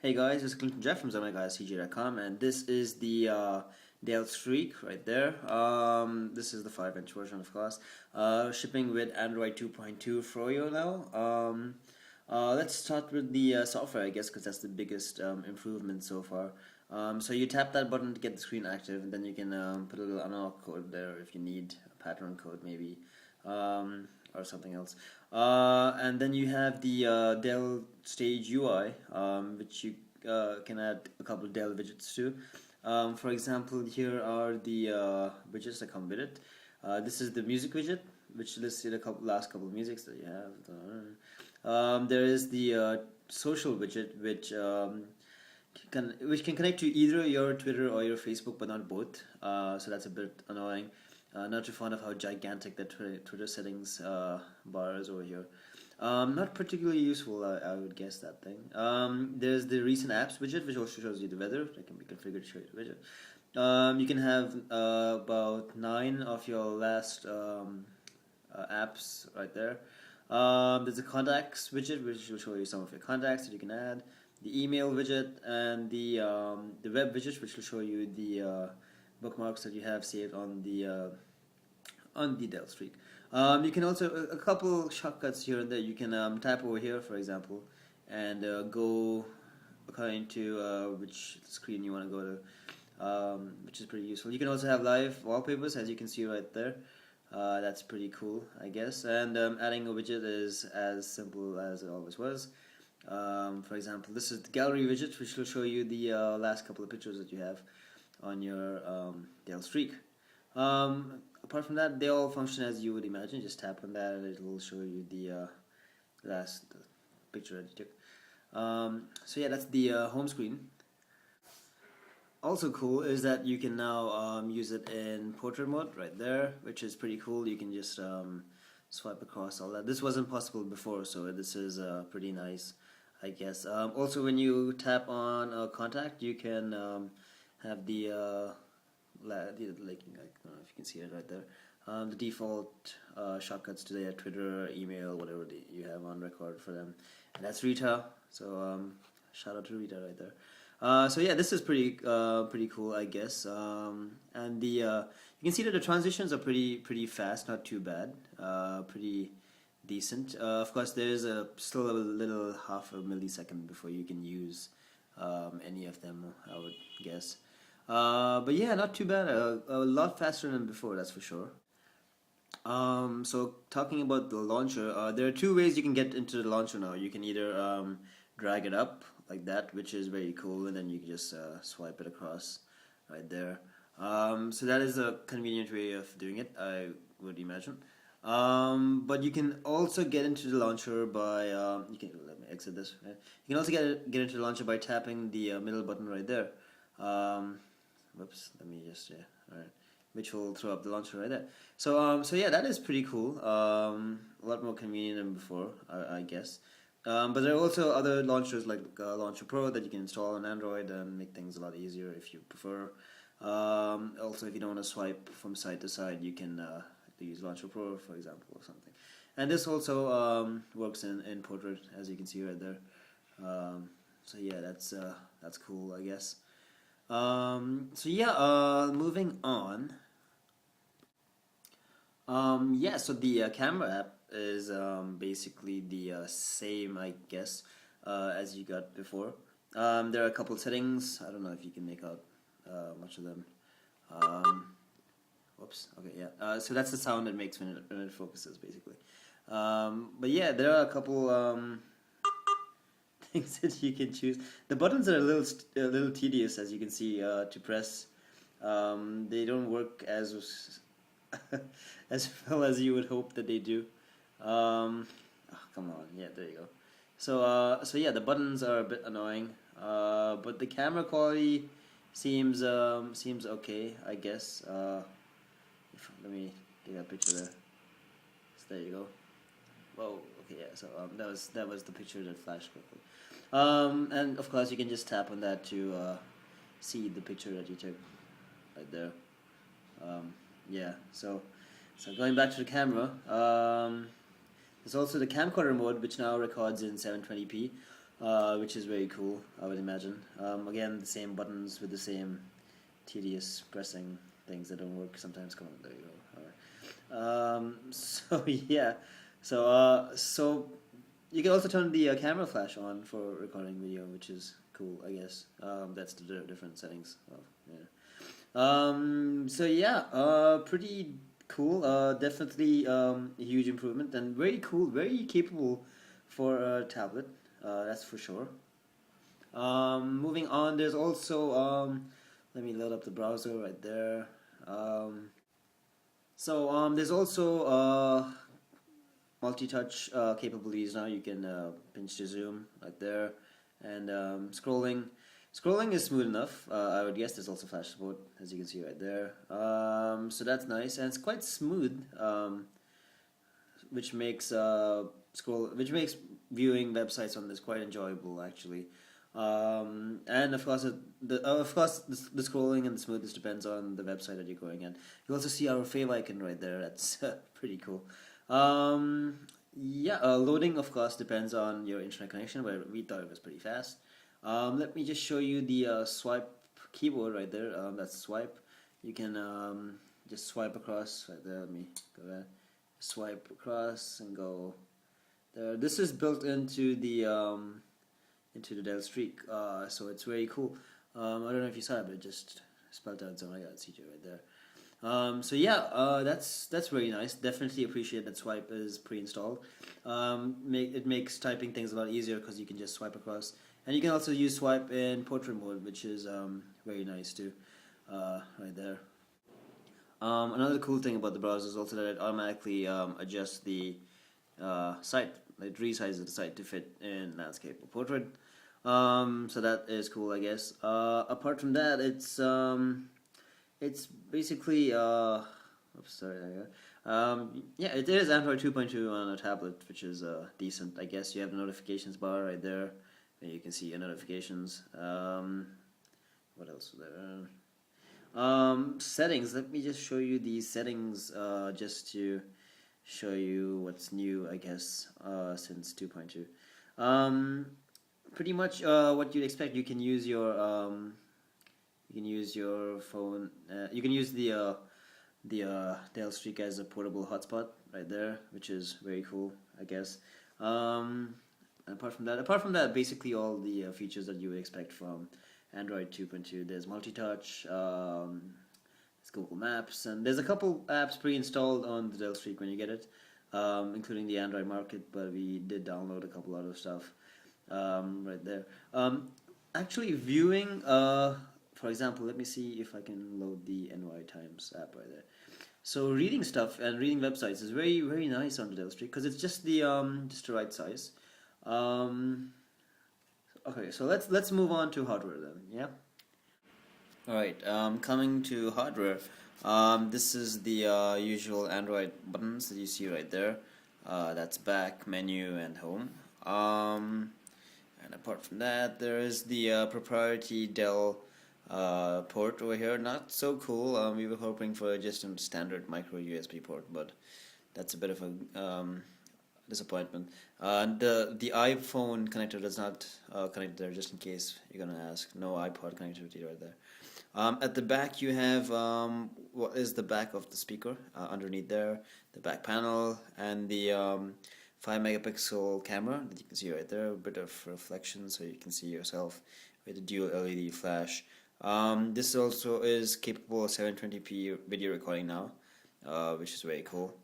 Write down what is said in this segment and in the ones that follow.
Hey guys, it's Clinton Jeff from ZamaGuyCG.com, and this is the Dell Streak right there. This is the 5-inch version, of course. Shipping with Android 2.2 Froyo now. Let's start with the software, I guess, because that's the biggest improvement so far. So you tap that button to get the screen active, and then you can put a little unlock code there if you need a pattern code, maybe. Or something else. And then you have the Dell Stage UI, which you can add a couple of Dell widgets to. For example, here are the widgets that come with it. This is the music widget, which listed last couple of musics that you have. There is the social widget, which can connect to either your Twitter or your Facebook, but not both. So that's a bit annoying. Not too fond of how gigantic the Twitter settings bar is over here. Not particularly useful, I would guess that thing. There's the recent apps widget, which also shows you the weather. That can be configured to show you the widget. You can have about 9 of your last apps right there. There's a contacts widget, which will show you some of your contacts that you can add. The email widget and the web widget, which will show you the bookmarks that you have saved on the Dell Streak. You can also a couple shortcuts here and there. You can tap over here, for example, and go according to which screen you want to go to, which is pretty useful. You can also have live wallpapers, as you can see right there. That's pretty cool, I guess. And adding a widget is as simple as it always was. For example, this is the gallery widget, which will show you the last couple of pictures that you have on your Dell Streak. Apart from that, they all function as you would imagine. Just tap on that and it will show you the last picture that you took. So yeah, that's the home screen. Also cool is that you can now use it in portrait mode right there, which is pretty cool. You can just swipe across all that. This wasn't possible before, so this is pretty nice, I guess. Also, when you tap on a contact, you can have the like, I don't know if you can see it right there. The default shortcuts to their Twitter, email, whatever you have on record for them, and that's Rita. So shout out to Rita right there. So yeah, this is pretty cool, I guess. And the you can see that the transitions are pretty fast, not too bad, pretty decent. Of course, there's still a little half a millisecond before you can use any of them, I would guess. But yeah, not too bad. A lot faster than before, that's for sure. So talking about the launcher, there are two ways you can get into the launcher now. You can either drag it up like that, which is very cool, and then you can just swipe it across right there. So that is a convenient way of doing it, I would imagine. But you can also get into the launcher by you can let me exit this. Right? You can also get into the launcher by tapping the middle button right there. Whoops, let me just alright, which will throw up the launcher right there. So yeah, that is pretty cool. A lot more convenient than before, I guess. But there are also other launchers like Launcher Pro that you can install on Android and make things a lot easier if you prefer. Also, if you don't want to swipe from side to side, you can use Launcher Pro, for example, or something. And this also works in portrait, as you can see right there. So yeah, that's cool, I guess. So yeah, moving on. Yeah, so the camera app is basically the same, I guess, as you got before. There are a couple settings. I don't know if you can make out much of them. Whoops. Okay, yeah. So that's the sound it makes when it focuses, basically. But yeah, there are a couple things that you can choose. The buttons are a little tedious, as you can see, to press. They don't work as as well as you would hope that they do. Oh, come on, yeah, there you go. So yeah, the buttons are a bit annoying, but the camera quality seems okay, I guess. Let me take a picture there. So there you go. Whoa. Okay, yeah. So that was the picture that flashed quickly. And of course, you can just tap on that to see the picture that you took right there. Yeah. So going back to the camera, there's also the camcorder mode, which now records in 720p. which is very cool, I would imagine. Again, the same buttons with the same tedious pressing things that don't work sometimes. Come on, there you go. All right. So yeah, so you can also turn the camera flash on for recording video, which is cool, I guess. That's the different settings. Yeah. So yeah, pretty cool. Definitely a huge improvement and very cool, very capable for a tablet. That's for sure. Moving on, there's also let me load up the browser right there. There's also multi-touch capabilities now. You can pinch to zoom right there, and scrolling is smooth enough. I would guess there's also flash support, as you can see right there. So that's nice, and it's quite smooth, which makes viewing websites on this quite enjoyable actually. And of course, the scrolling and the smoothness depends on the website that you're going at. You also see our fave icon right there. That's pretty cool. Yeah, loading of course depends on your internet connection, but we thought it was pretty fast. Let me just show you the swipe keyboard right there. That's swipe. You can just swipe across right there. Let me go there. Swipe across and go there. This is built into the Dell Streak, so it's very cool. I don't know if you saw it, but it just spelled out, so I got CJ right there. So yeah, that's very nice. Definitely appreciate that swipe is pre-installed. It makes typing things a lot easier because you can just swipe across, and you can also use swipe in portrait mode, which is very nice too, right there. Another cool thing about the browser is also that it automatically adjusts the site. It resizes the site to fit in landscape or portrait. So that is cool, I guess. Apart from that, it's basically oops, sorry. Yeah, it is Android 2.2 on a tablet, which is decent, I guess. You have the notifications bar right there, and you can see your notifications. What else is there? Settings. Let me just show you the settings, just to show you what's new, I guess, since 2.2. Pretty much what you'd expect. You can use your phone. You can use the Dell Streak as a portable hotspot right there, which is very cool, I guess. Apart from that, basically all the features that you would expect from Android 2.2. There's multi-touch, there's Google Maps, and there's a couple apps pre-installed on the Dell Streak when you get it, including the Android market, but we did download a couple other stuff right there. Actually, viewing, for example, let me see if I can load the NY Times app right there. So reading stuff and reading websites is very, very nice on the Dell Streak because it's just the right size. Okay, so let's move on to hardware then. Yeah. All right. Coming to hardware, this is the usual Android buttons that you see right there. That's back, menu, and home. And apart from that, there is the proprietary Dell port over here. Not so cool. We were hoping for just a standard micro USB port, but that's a bit of a disappointment. The iPhone connector does not connect there, just in case you're gonna ask. No iPod connectivity right there. At the back you have what is the back of the speaker underneath there, the back panel, and the 5 megapixel camera that you can see right there. A bit of reflection so you can see yourself with a dual LED flash. This also is capable of 720p video recording now, which is very cool.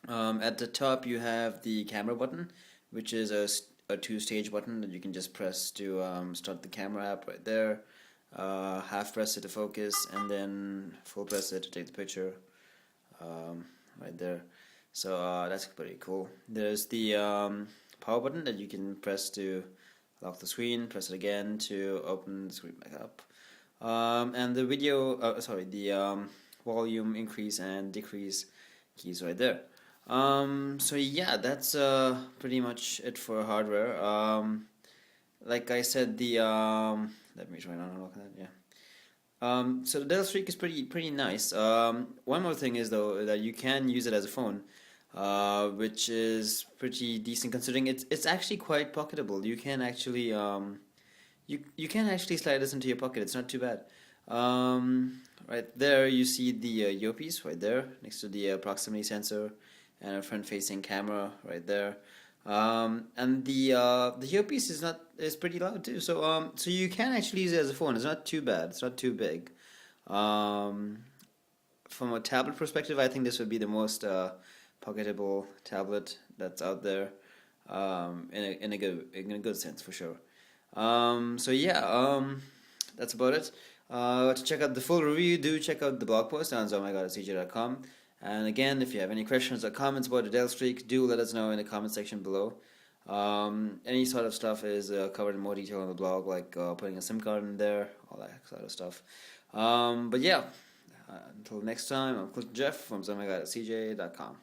At the top you have the camera button, which is a two-stage button that you can just press to start the camera app right there. Half press it to focus, and then full press it to take the picture right there. So that's pretty cool. There's the power button that you can press to lock the screen, press it again to open the screen back up. And the the volume increase and decrease keys right there. So yeah, that's pretty much it for hardware. Like I said, the let me try and unlock that. Yeah. So the Dell Streak is pretty nice. One more thing is though that you can use it as a phone. which is pretty decent considering it's actually quite pocketable. You can actually slide this into your pocket. It's not too bad. Right there, you see the earpiece right there next to the proximity sensor and a front-facing camera right there. And the earpiece is pretty loud too. So you can actually use it as a phone. It's not too bad. It's not too big. Um, from a tablet perspective, I think this would be the most pocketable tablet that's out there. In a good sense for sure. So yeah, that's about it. To check out the full review, do check out the blog post on ohmygodcj.com. And again, if you have any questions or comments about the Dell Streak, do let us know in the comment section below. Any sort of stuff is covered in more detail on the blog, like putting a SIM card in there, all that sort of stuff. But yeah, until next time, I'm Clifton Jeff from ohmygodcj.com.